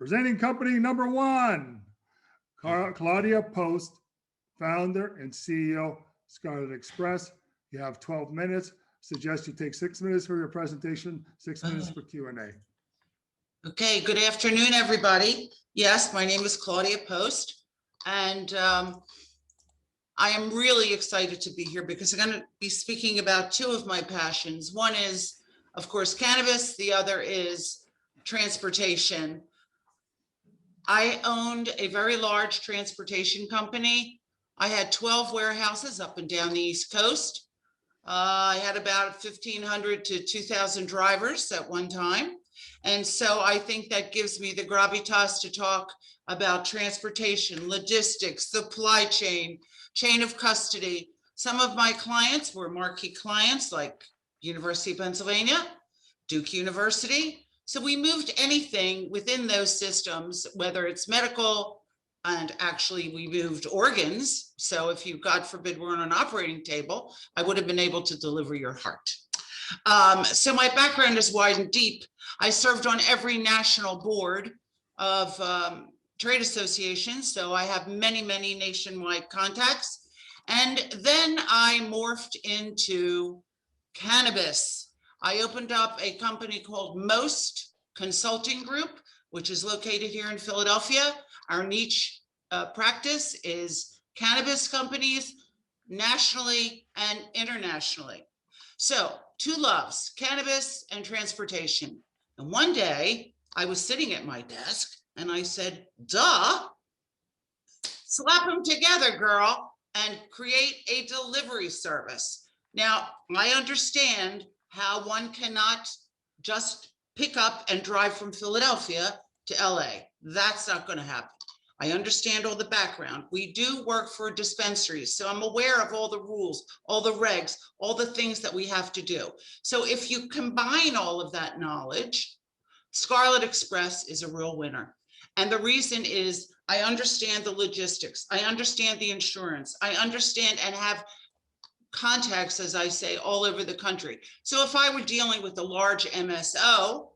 Presenting company number one, Claudia Post, founder and CEO, Scarlet Express. You have 12 minutes. Suggest you take 6 minutes for your presentation, 6 minutes for Q&A. Okay, good afternoon, everybody. Yes, my name is Claudia Post, and I am really excited to be here because I'm going to be speaking about two of my passions. One is, of course, cannabis. The other is transportation. I owned a very large transportation company. I had 12 warehouses up and down the East Coast. I had about 1,500 to 2,000 drivers at one time. And so I think that gives me the gravitas to talk about transportation, logistics, supply chain, chain of custody. Some of my clients were marquee clients like University of Pennsylvania, Duke University. So we moved anything within those systems, whether it's medical, and actually we moved organs. So if you, God forbid, were on an operating table, I would have been able to deliver your heart. So my background is wide and deep. I served on every national board of trade associations. So I have many, many nationwide contacts. And then I morphed into cannabis. I opened up a company called Most Consulting Group, which is located here in Philadelphia. Our niche practice is cannabis companies nationally and internationally. So two loves, cannabis and transportation. And one day I was sitting at my desk and I said, duh, slap them together, girl, and create a delivery service. Now, I understand how one cannot just pick up and drive from Philadelphia to LA. That's not going to happen. I understand all the background. We do work for dispensaries, so I'm aware of all the rules, all the regs, all the things that we have to do. So if you combine all of that knowledge, Scarlet Express is a real winner. And the reason is I understand the logistics. I understand the insurance. I understand and have contacts, as I say, all over the country. So if I were dealing with a large MSO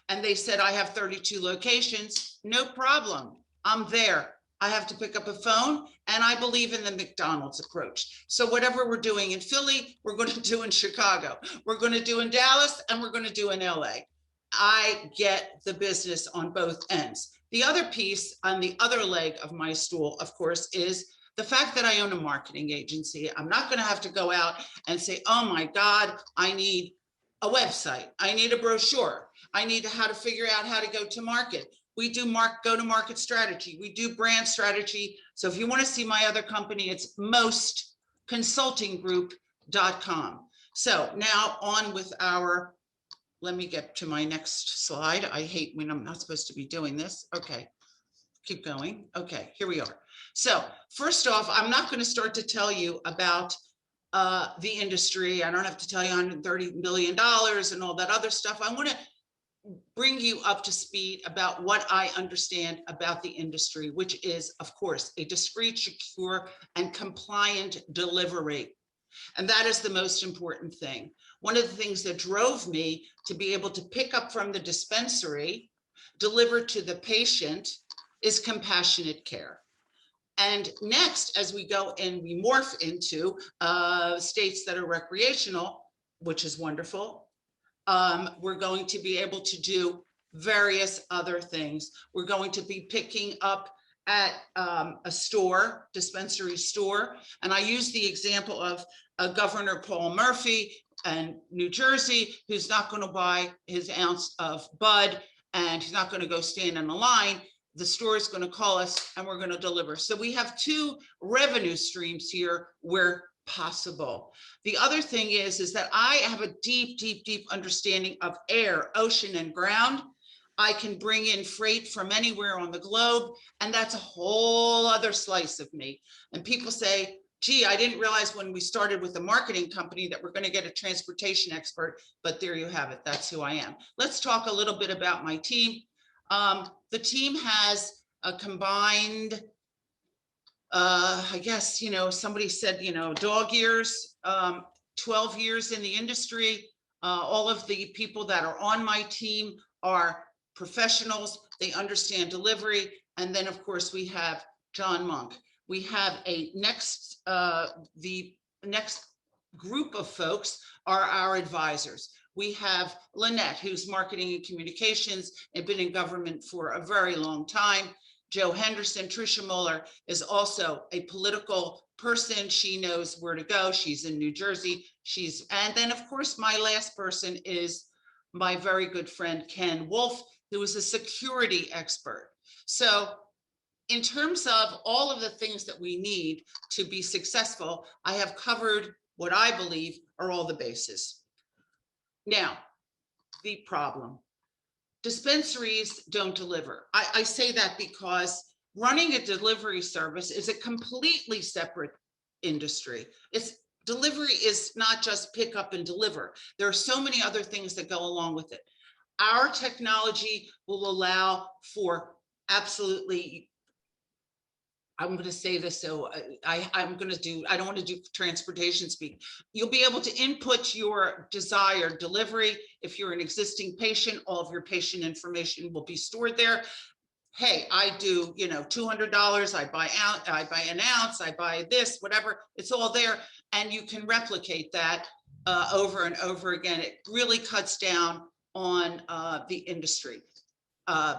and they said, I have 32 locations, no problem. I'm there. I have to pick up a phone, and I believe in the McDonald's approach. So whatever we're doing in Philly, we're going to do in Chicago. We're going to do in Dallas, and we're going to do in LA. I get the business on both ends. The other piece on the other leg of my stool, of course, is the fact that I own a marketing agency. I'm not going to have to go out and say, oh my God, I need a website. I need a brochure. I need how to figure out how to go to market. We do go-to-market strategy. We do brand strategy. So if you want to see my other company, it's mostconsultinggroup.com. So now on with our, let me get to my next slide. I hate when I'm not supposed to be doing this. Okay, keep going. Okay, here we are. So first off, I'm not going to start to tell you about the industry. I don't have to tell you $130 million and all that other stuff. I want to bring you up to speed about what I understand about the industry, which is, of course, a discreet, secure, and compliant delivery. And that is the most important thing. One of the things that drove me to be able to pick up from the dispensary, deliver to the patient, is compassionate care. And next, as we go and we morph into states that are recreational, which is wonderful, we're going to be able to do various other things. We're going to be picking up at a store, dispensary store. And I use the example of Governor Paul Murphy in New Jersey, who's not going to buy his ounce of bud and he's not going to go stand in a line. The store is going to call us and we're going to deliver. So we have two revenue streams here where possible. The other thing is that I have a deep, deep, deep understanding of air, ocean, and ground. I can bring in freight from anywhere on the globe, and that's a whole other slice of me. And people say, gee, I didn't realize when we started with the marketing company that we're going to get a transportation expert, but there you have it. That's who I am. Let's talk a little bit about my team. The team has a combined I guess, somebody said, dog years, 12 years in the industry. All of the people that are on my team are professionals. They understand delivery. And then, of course, we have John Monk. We have a next, the next group of folks are our advisors. We have Lynette, who's marketing and communications and been in government for a very long time. Joe Henderson, Tricia Mueller is also a political person. She knows where to go. She's in New Jersey. And then, of course, my last person is my very good friend, Ken Wolf, who is a security expert. So in terms of all of the things that we need to be successful, I have covered what I believe are all the bases. Now, the problem. Dispensaries don't deliver. I say that because running a delivery service is a completely separate industry. Delivery is not just pick up and deliver. There are so many other things that go along with it. Our technology will allow for absolutely, I'm going to say this, so I don't want to do transportation speak. You'll be able to input your desired delivery. If you're an existing patient, all of your patient information will be stored there. Hey, I do, $200, I buy an ounce, I buy this, whatever, it's all there. And you can replicate that over and over again. It really cuts down on the industry. I'm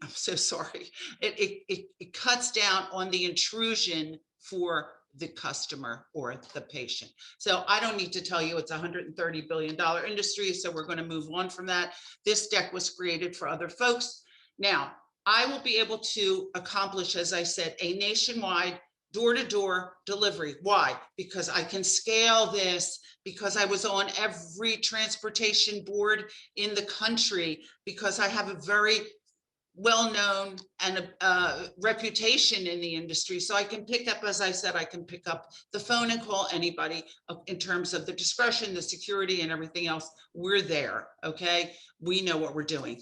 so sorry. It cuts down on the intrusion for the customer or the patient. So I don't need to tell you it's a $130 billion industry. So we're going to move on from that. This deck was created for other folks. Now, I will be able to accomplish, as I said, a nationwide door-to-door delivery. Why? Because I can scale this, because I was on every transportation board in the country, because I have a very well-known and a reputation in the industry. So I can pick up, as I said, I can pick up the phone and call anybody in terms of the discretion, the security, and everything else. We're there, okay? We know what we're doing.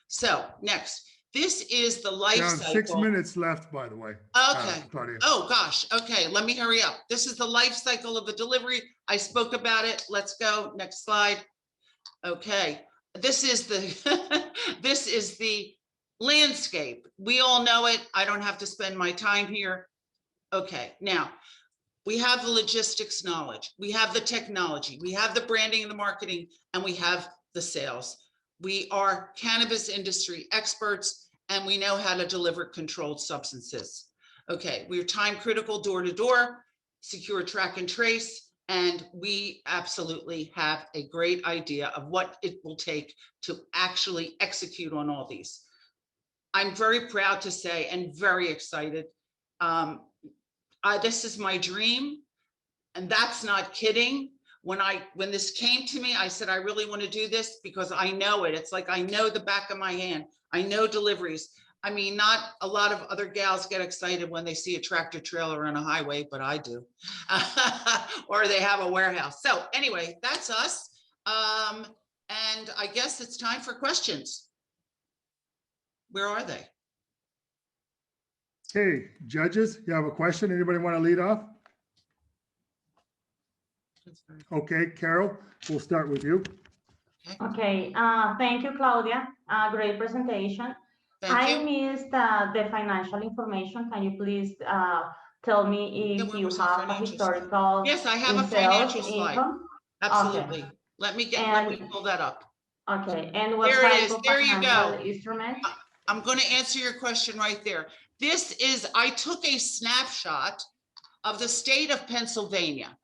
So next, this is the life Down cycle. 6 minutes left, by the way. Okay. Claudia. Oh gosh. Okay. Let me hurry up. This is the life cycle of a delivery. I spoke about it. Let's go. Next slide. Okay. This is the, this is the landscape. We all know it. I don't have to spend my time here. Okay. Now we have the logistics knowledge. We have the technology. We have the branding and the marketing, and we have the sales. We are cannabis industry experts, and we know how to deliver controlled substances. Okay, we're time critical door to door, secure track and trace, and we absolutely have a great idea of what it will take to actually execute on all these. I'm very proud to say and very excited. This is my dream, and that's not kidding. When this came to me, I said, I really want to do this because I know it. It's like I know the back of my hand. I know deliveries. I mean, not a lot of other gals get excited when they see a tractor trailer on a highway, but I do. Or they have a warehouse. So anyway, that's us. And I guess it's time for questions. Where are they? Hey, judges, you have a question? Anybody want to lead off? Okay, Carol, we'll start with you. Okay, thank you, Claudia. Great presentation. Thank you. I missed the financial information. Can you please tell me if you have a historical? Yes, I have a financial slide. Income? Absolutely. Okay. Let me pull that up. Okay, and what There it type is. of There you financial go. instrument? I'm going to answer your question right there. This is, I took a snapshot of the state of Pennsylvania.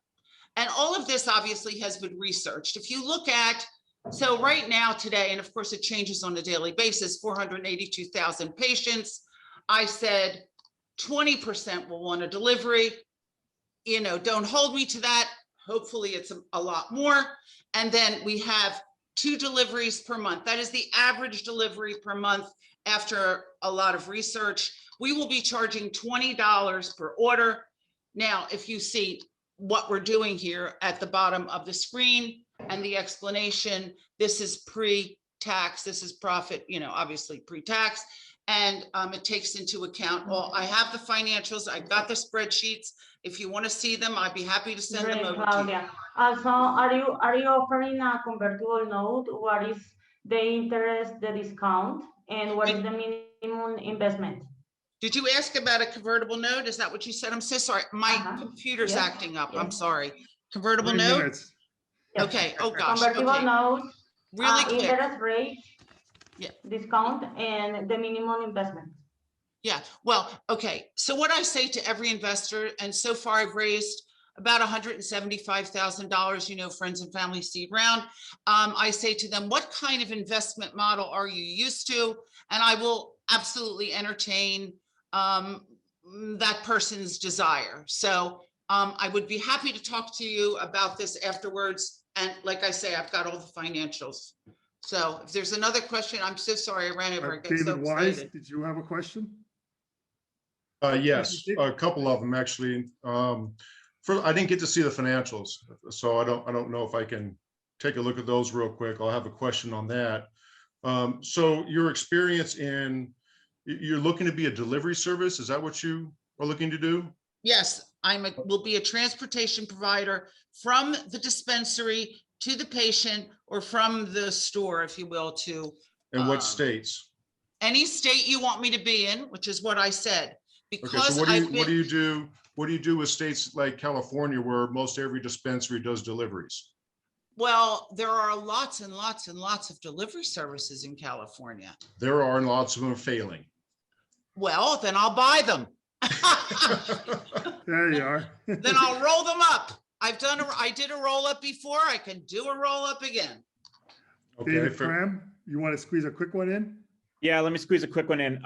And all of this obviously has been researched. If you look at, so right now today, and of course it changes on a daily basis, 482,000 patients. I said 20% will want a delivery. You know, don't hold me to that. Hopefully it's a lot more. And then we have 2 deliveries per month. That is the average delivery per month after a lot of research. We will be charging $20 per order. Now, if you see what we're doing here at the bottom of the screen and the explanation, this is pre-tax, this is profit, you know, obviously pre-tax. And it takes into account all, I have the financials, I've got the spreadsheets. If you want to see them, I'd be happy to send them over Claudia. to you. Also, are you offering a convertible note? What is the interest, the discount, and what is the minimum investment? Did you ask about a convertible note? Is that what you said? I'm so sorry. My computer's Yes. acting up. I'm Yes. sorry. Convertible 3 note? minutes. Yes. Okay. Oh, gosh. Convertible Okay. note, Really quick. interest rate, Yeah. discount, and the minimum investment. Yeah. Well, okay. So what I say to every investor, and so far I've raised about $175,000, you know, friends and family seed round. I say to them, what kind of investment model are you used to? And I will absolutely entertain that person's desire. So I would be happy to talk to you about this afterwards. And like I say, I've got all the financials. So if there's another question, I'm so sorry I ran over. I got so David Wise, excited. did you have a question? Yes, a couple of them actually. I didn't get to see the financials, so I don't know if I can take a look at those real quick. I'll have a question on that. So your experience you're looking to be a delivery service. Is that what you are looking to do? Yes, will be a transportation provider from the dispensary to the patient, or from the store, if you will, to And what states? any state you want me to be in, which is what I said. Okay, Because so what do you do? What do you do with states like California, where most every dispensary does deliveries? Well, there are lots and lots and lots of delivery services in California. There are, and lots of them are failing. Well, then I'll buy them. There you are. Then I'll roll them up. I did a roll up before. I can do a roll up again. Okay, David Cram, you want to squeeze a quick one in? Yeah, let me squeeze a quick one in.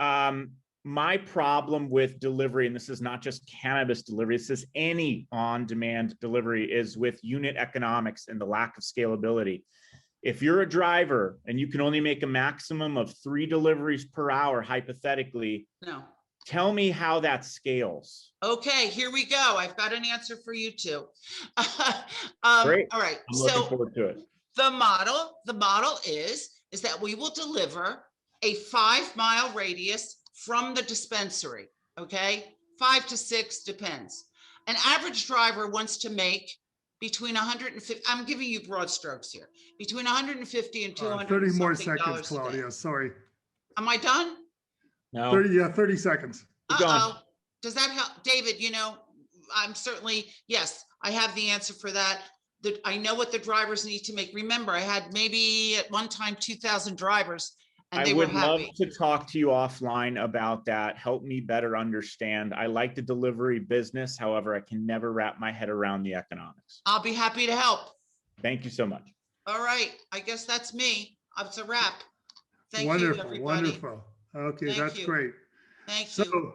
My problem with delivery, and this is not just cannabis delivery, this is any on-demand delivery, is with unit economics and the lack of scalability. If you're a driver and you can only make a maximum of 3 deliveries per hour, hypothetically, No. tell me how that scales. Okay, here we go. I've got an answer for you too. Great. All right. I'm looking forward to it. The model is that we will deliver a 5-mile radius from the dispensary. Okay, 5 to 6 depends. An average driver wants to make between 150. I'm giving you broad strokes here. Between 150 and 200. 30 more seconds, Claudia. Sorry. Am I done? No. 30 seconds. Keep going. Does that help, David? You know, I'm certainly, yes, I have the answer for that. I know what the drivers need to make. Remember, I had maybe at one time 2,000 drivers, and they were happy. I would love to talk to you offline about that. Help me better understand. I like the delivery business. However, I can never wrap my head around the economics. I'll be happy to help. Thank you so much. All right. I guess that's me. It's a wrap. Thank Wonderful, you, everybody. wonderful. Okay, Thank that's you. great. Thank So you.